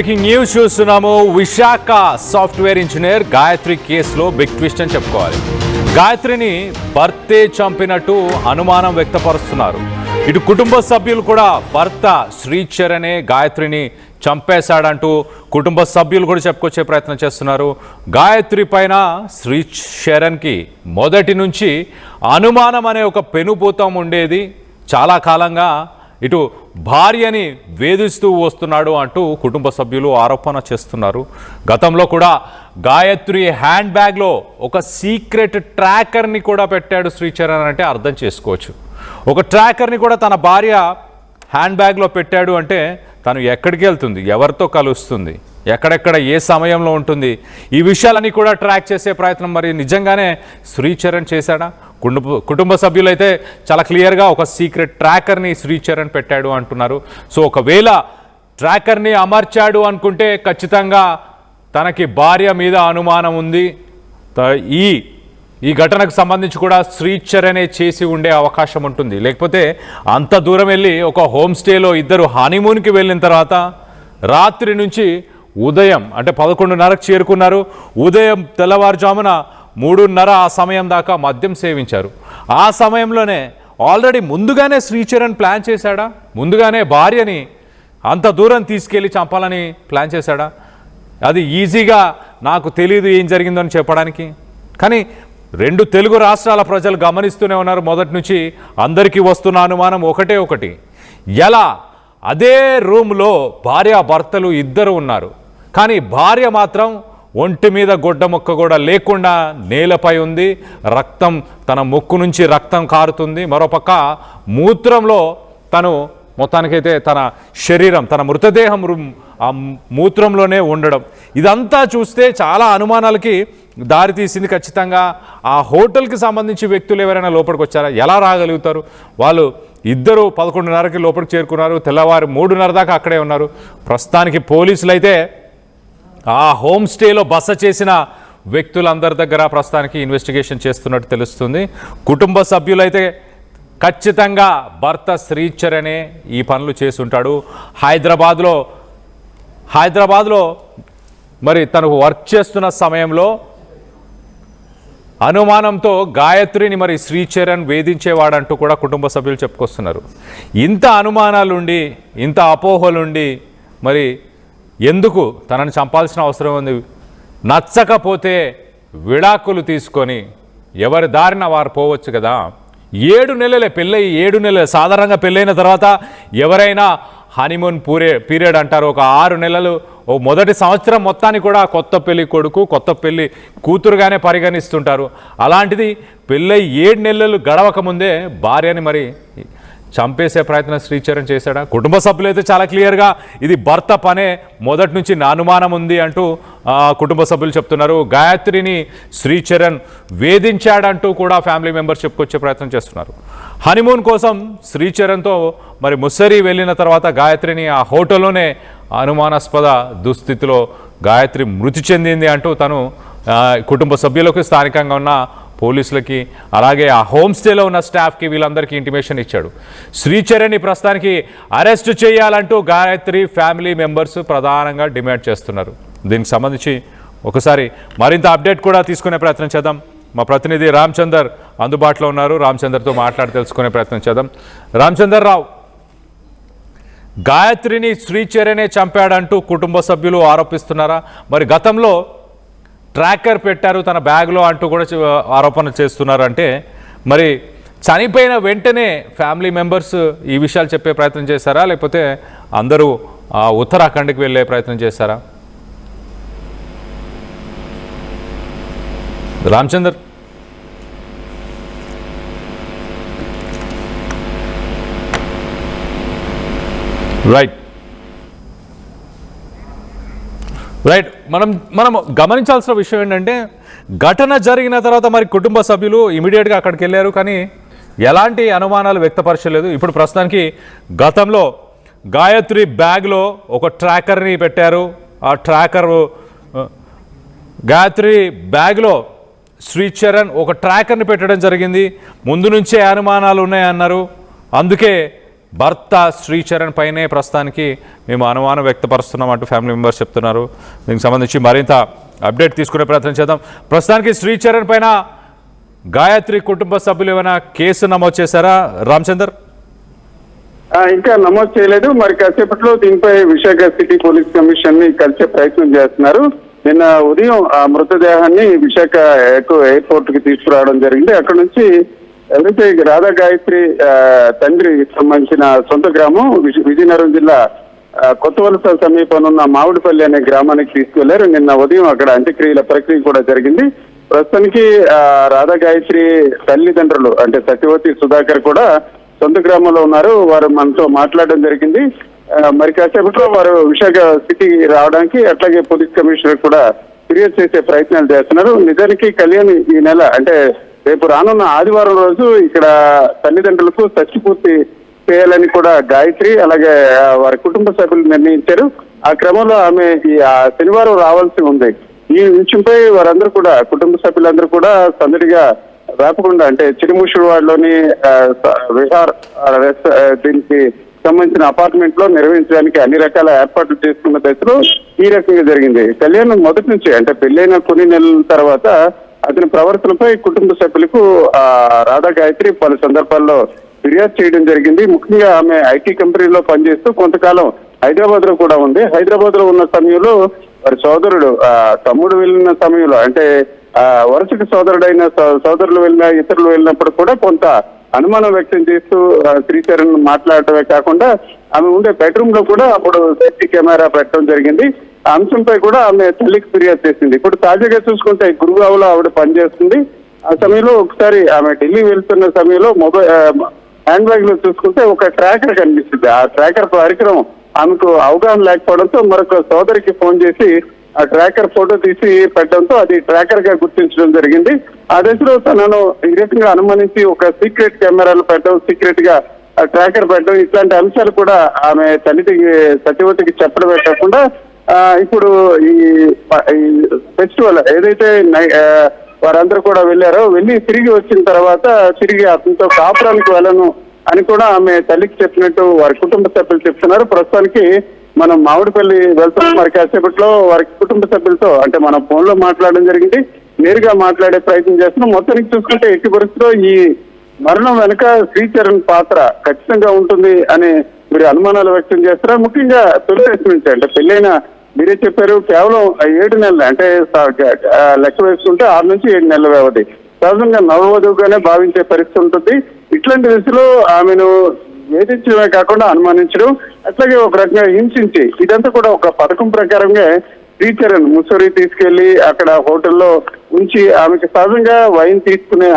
Breaking news చూస్తున్నాము. Visakha software engineer Gayatri కేసులో big twist అని చెప్పుకోవాలి. గాయత్రిని భర్తే చంపినట్టు అనుమానం వ్యక్తపరుస్తున్నారు. ఇటు కుటుంబ సభ్యులు కూడా భర్త శ్రీచరణే గాయత్రిని చంపేశాడంటూ కుటుంబ సభ్యులు కూడా చెప్పుకొచ్చే ప్రయత్నం చేస్తున్నారు. గాయత్రి పైన శ్రీచరణ్కి మొదటి నుంచి అనుమానం అనే ఒక పెనుభూతం ఉండేది. చాలా కాలంగా ఇటు భార్యని వేధిస్తూ వస్తున్నాడు అంటూ కుటుంబ సభ్యులు ఆరోపణ చేస్తున్నారు. గతంలో కూడా గాయత్రి హ్యాండ్ బ్యాగ్లో ఒక సీక్రెట్ ట్రాకర్ని కూడా పెట్టాడు శ్రీచరణ్ అంటే అర్థం చేసుకోవచ్చు. ఒక ట్రాకర్ని కూడా తన భార్య హ్యాండ్ బ్యాగ్లో పెట్టాడు అంటే తను ఎక్కడికి వెళ్తుంది, ఎవరితో కలుస్తుంది, ఎక్కడెక్కడ ఏ సమయంలో ఉంటుంది, ఈ విషయాలన్నీ కూడా ట్రాక్ చేసే ప్రయత్నం మరి నిజంగానే శ్రీచరణ్ చేశాడా? కుటుంబ సభ్యులైతే చాలా క్లియర్గా ఒక సీక్రెట్ ట్రాకర్ని శ్రీచరణ్ పెట్టాడు అంటున్నారు. సో ఒకవేళ ట్రాకర్ని అమర్చాడు అనుకుంటే ఖచ్చితంగా తనకి భార్య మీద అనుమానం ఉంది. ఈ ఘటనకు సంబంధించి కూడా శ్రీచరణే చేసి ఉండే అవకాశం ఉంటుంది. లేకపోతే అంత దూరం వెళ్ళి ఒక హోమ్ స్టేలో ఇద్దరు హనీమూన్కి వెళ్ళిన తర్వాత రాత్రి నుంచి ఉదయం అంటే 11:30కు చేరుకున్నారు. ఉదయం తెల్లవారుజామున 3:30 ఆ సమయం దాకా మద్యం సేవించారు. ఆ సమయంలోనే ఆల్రెడీ ముందుగానే శ్రీచరణ్ ప్లాన్ చేశాడా? ముందుగానే భార్యని అంత దూరం తీసుకెళ్ళి చంపాలని ప్లాన్ చేశాడా? అది ఈజీగా నాకు తెలియదు ఏం జరిగిందని చెప్పడానికి. కానీ రెండు తెలుగు రాష్ట్రాల ప్రజలు గమనిస్తూనే ఉన్నారు. మొదటి నుంచి అందరికీ వస్తున్న అనుమానం ఒకటి, ఎలా అదే రూమ్లో భార్యాభర్తలు ఇద్దరు ఉన్నారు, కానీ భార్య మాత్రం ఒంటి మీద గొడ్డ ముక్క కూడా లేకుండా నేలపై ఉంది. రక్తం, తన ముక్కు నుంచి రక్తం కారుతుంది. మరోపక్క మూత్రంలో తను మొత్తానికైతే తన శరీరం, తన మృతదేహం ఆ మూత్రంలోనే ఉండడం, ఇదంతా చూస్తే చాలా అనుమానాలకి దారితీసింది. ఖచ్చితంగా ఆ హోటల్కి సంబంధించి వ్యక్తులు ఎవరైనా లోపలికి వచ్చారా? ఎలా రాగలుగుతారు? వాళ్ళు ఇద్దరు 11:30కి లోపలికి చేరుకున్నారు. తెల్లవారు 3:30 దాకా అక్కడే ఉన్నారు. ప్రస్తుతానికి పోలీసులు అయితే ఆ హోమ్ స్టేలో బస చేసిన వ్యక్తులందరి దగ్గర ప్రస్తుతానికి ఇన్వెస్టిగేషన్ చేస్తున్నట్టు తెలుస్తుంది. కుటుంబ సభ్యులైతే ఖచ్చితంగా భర్త శ్రీచరణే ఈ పనులు చేసుంటాడు. హైదరాబాద్లో మరి తను వర్క్ చేస్తున్న సమయంలో అనుమానంతో గాయత్రిని మరి శ్రీచరణ్ వేధించేవాడంటూ కూడా కుటుంబ సభ్యులు చెప్పుకొస్తున్నారు. ఇంత అనుమానాలుండి, ఇంత అపోహలుండి మరి ఎందుకు తనని చంపాల్సిన అవసరం ఉంది? నచ్చకపోతే విడాకులు తీసుకొని ఎవరి దారిన వారు పోవచ్చు కదా. 7 నెలలే పెళ్ళయి 7 నెలలు. సాధారణంగా పెళ్ళైన తర్వాత ఎవరైనా హనీమూన్ పీరియడ్ అంటారు. ఒక 6 నెలలు, ఓ మొదటి సంవత్సరం మొత్తాన్ని కూడా కొత్త పెళ్లి కొడుకు, కొత్త పెళ్లి కూతురుగానే పరిగణిస్తుంటారు. అలాంటిది పెళ్ళై 7 నెలలు గడవక ముందే భార్యని మరి చంపేసే ప్రయత్నం శ్రీచరణ్ చేశాడా? కుటుంబ సభ్యులైతే చాలా క్లియర్గా ఇది భర్త పనే, మొదటి నుంచి నా అనుమానం ఉంది అంటూ కుటుంబ సభ్యులు చెప్తున్నారు. గాయత్రిని శ్రీచరణ్ వేధించాడంటూ కూడా ఫ్యామిలీ మెంబర్స్ చెప్పుకొచ్చే ప్రయత్నం చేస్తున్నారు. హనీమూన్ కోసం శ్రీచరణ్తో మరి ముస్సరి వెళ్ళిన తర్వాత గాయత్రిని ఆ హోటల్లోనే అనుమానాస్పద దుస్థితిలో గాయత్రి మృతి చెందింది అంటూ తను కుటుంబ సభ్యులకు, స్థానికంగా ఉన్న పోలీసులకి, అలాగే ఆ హోమ్ స్టేలో ఉన్న స్టాఫ్కి వీళ్ళందరికీ ఇంటిమేషన్ ఇచ్చాడు. శ్రీచరణ్ని ప్రస్తుతానికి అరెస్ట్ చేయాలంటూ గాయత్రి ఫ్యామిలీ మెంబర్స్ ప్రధానంగా డిమాండ్ చేస్తున్నారు. దీనికి సంబంధించి ఒకసారి మరింత అప్డేట్ కూడా తీసుకునే ప్రయత్నం చేద్దాం. మా ప్రతినిధి రామచందర్ అందుబాటులో ఉన్నారు. రామచందర్తో మాట్లాడి తెలుసుకునే ప్రయత్నం చేద్దాం. రామచందర్ రావు, గాయత్రిని శ్రీచరణే చంపాడంటూ కుటుంబ సభ్యులు ఆరోపిస్తున్నారా? మరి గతంలో ట్రాకర్ పెట్టారు తన బ్యాగ్లో అంటూ కూడా ఆరోపణ చేస్తున్నారు. అంటే మరి చనిపోయిన వెంటనే ఫ్యామిలీ మెంబర్స్ ఈ విషయాలు చెప్పే ప్రయత్నం చేశారా, లేకపోతే అందరూ ఉత్తరాఖండ్కి వెళ్ళే ప్రయత్నం చేశారా? రామచందర్, రైట్, మనం గమనించాల్సిన విషయం ఏంటంటే ఘటన జరిగిన తర్వాత మరి కుటుంబ సభ్యులు ఇమీడియట్గా అక్కడికి వెళ్ళారు, కానీ ఎలాంటి అనుమానాలు వ్యక్తపరచలేదు. ఇప్పుడు ప్రస్తుతానికి గతంలో గాయత్రి బ్యాగ్లో ఒక ట్రాకర్ని పెట్టారు. ఆ ట్రాకర్ గాయత్రి బ్యాగ్లో శ్రీచరణ్ ఒక ట్రాకర్ని పెట్టడం జరిగింది. ముందు నుంచే అనుమానాలు ఉన్నాయన్నారు. అందుకే భర్త శ్రీచరణ్ పైనే ప్రస్తుతానికి మేము అనుమానం వ్యక్తపరుస్తున్నాం అంటూ ఫ్యామిలీ మెంబర్స్ చెప్తున్నారు. దీనికి సంబంధించి మరింత అప్డేట్ తీసుకునే ప్రయత్నం చేద్దాం. ప్రస్తుతానికి శ్రీచరణ్ పైన గాయత్రి కుటుంబ సభ్యులు ఏమైనా కేసు నమోదు చేశారా రామచందర్? ఇంకా నమోదు చేయలేదు. మరి కాసేపట్లో దీనిపై విశాఖ సిటీ పోలీస్ కమిషన్ ని కలిసే ప్రయత్నం చేస్తున్నారు. నిన్న ఉదయం ఆ మృతదేహాన్ని విశాఖ ఎయిర్పోర్ట్ కి తీసుకురావడం జరిగింది. అక్కడ నుంచి ఎవరైతే రాధా గాయత్రి తండ్రి సంబంధించిన సొంత గ్రామం విజయనగరం జిల్లా కొత్త వలస సమీపంలో ఉన్న మామిడిపల్లి అనే గ్రామానికి తీసుకెళ్లారు. నిన్న ఉదయం అక్కడ అంత్యక్రియల ప్రక్రియ కూడా జరిగింది. ప్రస్తుతానికి రాధా గాయత్రి తల్లిదండ్రులు అంటే సత్యవతి సుధాకర్ కూడా సొంత గ్రామంలో ఉన్నారు. వారు మనతో మాట్లాడడం జరిగింది. మరి కాసేపట్లో వారు విశాఖ సిటీ రావడానికి అట్లాగే పోలీస్ కమిషనర్ కూడా ఫిర్యాదు చేసే ప్రయత్నాలు చేస్తున్నారు. నిజానికి కళ్యాణ్ ఈ నెల అంటే రేపు రానున్న ఆదివారం రోజు ఇక్కడ తల్లిదండ్రులకు షష్ఠి చేయాలని కూడా గాయత్రి అలాగే వారి కుటుంబ సభ్యులు నిర్ణయించారు. ఆ క్రమంలో ఆమె ఈ శనివారం రావాల్సి ఉంది. ఈ విషయంపై వారందరూ కూడా కుటుంబ సభ్యులందరూ కూడా సందడిగా రాకుండా అంటే చిరుముషువాడలోని విహార్ దీనికి సంబంధించిన అపార్ట్మెంట్ లో నిర్వహించడానికి అన్ని రకాల ఏర్పాట్లు చేసుకున్న దశలో ఈ రకంగా జరిగింది. కళ్యాణ్ మొదటి నుంచి అంటే పెళ్లైన కొన్ని నెలల తర్వాత అతని ప్రవర్తనపై కుటుంబ సభ్యులకు రాధా గాయత్రి పలు సందర్భాల్లో ఫిర్యాదు చేయడం జరిగింది. ముఖ్యంగా ఆమె ఐటీ కంపెనీలో పనిచేస్తూ కొంతకాలం హైదరాబాద్ లో కూడా ఉంది. హైదరాబాద్ లో ఉన్న సమయంలో వారి సోదరుడు తమ్ముడు వెళ్ళిన సమయంలో అంటే వరుసకు సోదరుడైన సోదరులు వెళ్ళిన ఇతరులు వెళ్ళినప్పుడు కూడా కొంత అనుమానం వ్యక్తం చేస్తూ శ్రీచరణ్ మాట్లాడటమే కాకుండా ఆమె ఉండే బెడ్రూమ్ లో కూడా అప్పుడు సీసీ కెమెరా పెట్టడం జరిగింది. ఆ అంశంపై కూడా ఆమె తల్లికి ఫిర్యాదు చేసింది. ఇప్పుడు తాజాగా చూసుకుంటే గురుగావ్లో ఆవిడ పనిచేస్తుంది. ఆ సమయంలో ఒకసారి ఆమె ఢిల్లీ వెళ్తున్న సమయంలో హ్యాండ్ బ్యాగ్ లో చూసుకుంటే ఒక ట్రాకర్ కనిపిస్తుంది. ఆ ట్రాకర్ పరికరం ఆమెకు అవగాహన లేకపోవడంతో మరొక సోదరికి ఫోన్ చేసి ఆ ట్రాకర్ ఫోటో తీసి పెట్టడంతో అది ట్రాకర్ గా గుర్తించడం జరిగింది. ఆ దశలో తనను ఈ రకంగా అనుమానించి ఒక సీక్రెట్ కెమెరాలు పెట్టడం, సీక్రెట్ గా ట్రాకర్ పెట్టడం ఇట్లాంటి అంశాలు కూడా ఆమె తల్లికి సత్యవతికి చెప్పడమే కాకుండా ఇప్పుడు ఈ ఫెస్టివల్ ఏదైతే వారందరూ కూడా వెళ్ళి తిరిగి వచ్చిన తర్వాత తిరిగి అతనితో కాపురానికి వెళ్ళను అని కూడా ఆమె తల్లికి చెప్పినట్టు వారి కుటుంబ సభ్యులు చెప్తున్నారు. ప్రస్తుతానికి మనం మామిడిపల్లి వెళ్తున్నాం. మరి కాసేపట్లో వారి కుటుంబ సభ్యులతో అంటే మనం ఫోన్ లో మాట్లాడడం జరిగింది. నేరుగా మాట్లాడే ప్రయత్నం చేస్తున్నాం. మొత్తానికి చూసుకుంటే ఎట్టి పరిస్థితిలో ఈ మరణం వెనుక శ్రీచరణ్ పాత్ర ఖచ్చితంగా ఉంటుంది అని మీరు అనుమానాలు వ్యక్తం చేస్తారు. ముఖ్యంగా తొలి దశ నుంచి అంటే పెళ్ళైన మీరే చెప్పారు కేవలం 7 నెలలు అంటే లెక్క వేసుకుంటే 6 నుంచి 7 నెలల వ్యవధి సహజంగా నవవధువుగానే భావించే పరిస్థితి ఉంటుంది. ఇట్లాంటి దశలో ఆమెను వేధించడమే కాకుండా అనుమానించడం అట్లాగే ఒక రకంగా హింసించి ఇదంతా కూడా ఒక పథకం ప్రకారంగా శ్రీచరణ్ ముస్సోరీ తీసుకెళ్లి అక్కడ హోటల్లో ఉంచి ఆమెకి సహజంగా వైన్ తీసుకునే